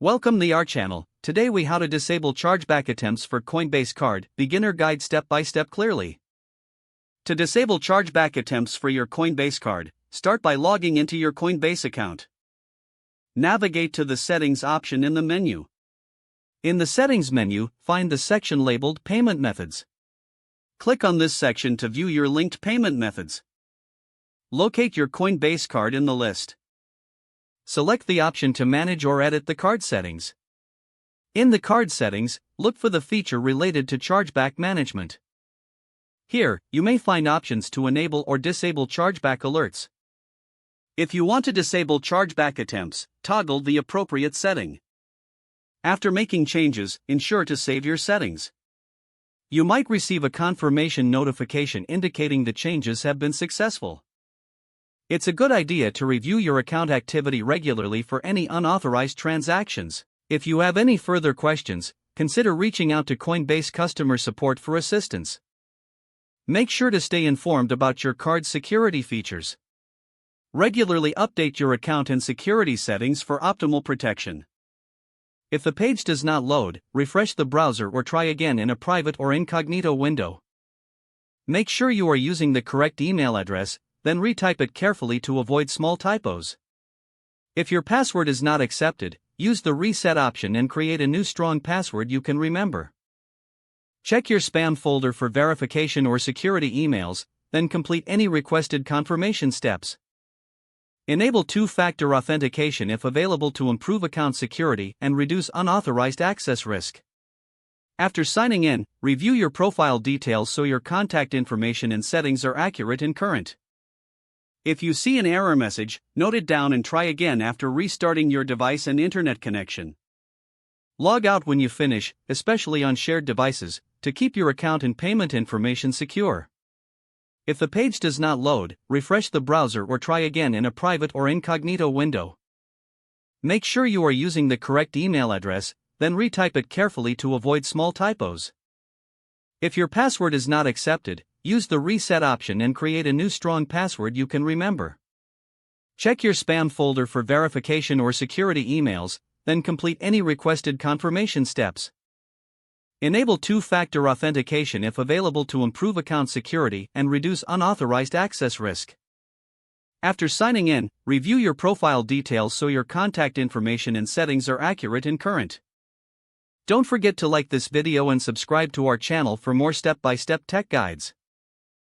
Welcome to our channel. Today we how to disable chargeback attempts for Coinbase card, beginner guide step by step clearly. To disable chargeback attempts for your Coinbase card, start by logging into your Coinbase account. Navigate to the settings option in the menu. In the settings menu, find the section labeled payment methods. Click on this section to view your linked payment methods. Locate your Coinbase card in the list. Select the option to manage or edit the card settings. In the card settings, look for the feature related to chargeback management. Here, you may find options to enable or disable chargeback alerts. If you want to disable chargeback attempts, toggle the appropriate setting. After making changes, ensure to save your settings. You might receive a confirmation notification indicating the changes have been successful. It's a good idea to review your account activity regularly for any unauthorized transactions. If you have any further questions, consider reaching out to Coinbase customer support for assistance. Make sure to stay informed about your card's security features. Regularly update your account and security settings for optimal protection. If the page does not load, refresh the browser or try again in a private or incognito window. Make sure you are using the correct email address, then retype it carefully to avoid small typos. If your password is not accepted, use the reset option and create a new strong password you can remember. Check your spam folder for verification or security emails, then complete any requested confirmation steps. Enable two-factor authentication if available to improve account security and reduce unauthorized access risk. After signing in, review your profile details so your contact information and settings are accurate and current. If you see an error message, note it down and try again after restarting your device and internet connection. Log out when you finish, especially on shared devices, to keep your account and payment information secure. If the page does not load, refresh the browser or try again in a private or incognito window. Make sure you are using the correct email address, then retype it carefully to avoid small typos. If your password is not accepted, use the reset option and create a new strong password you can remember. Check your spam folder for verification or security emails, then complete any requested confirmation steps. Enable two-factor authentication if available to improve account security and reduce unauthorized access risk. After signing in, review your profile details so your contact information and settings are accurate and current. Don't forget to like this video and subscribe to our channel for more step-by-step tech guides.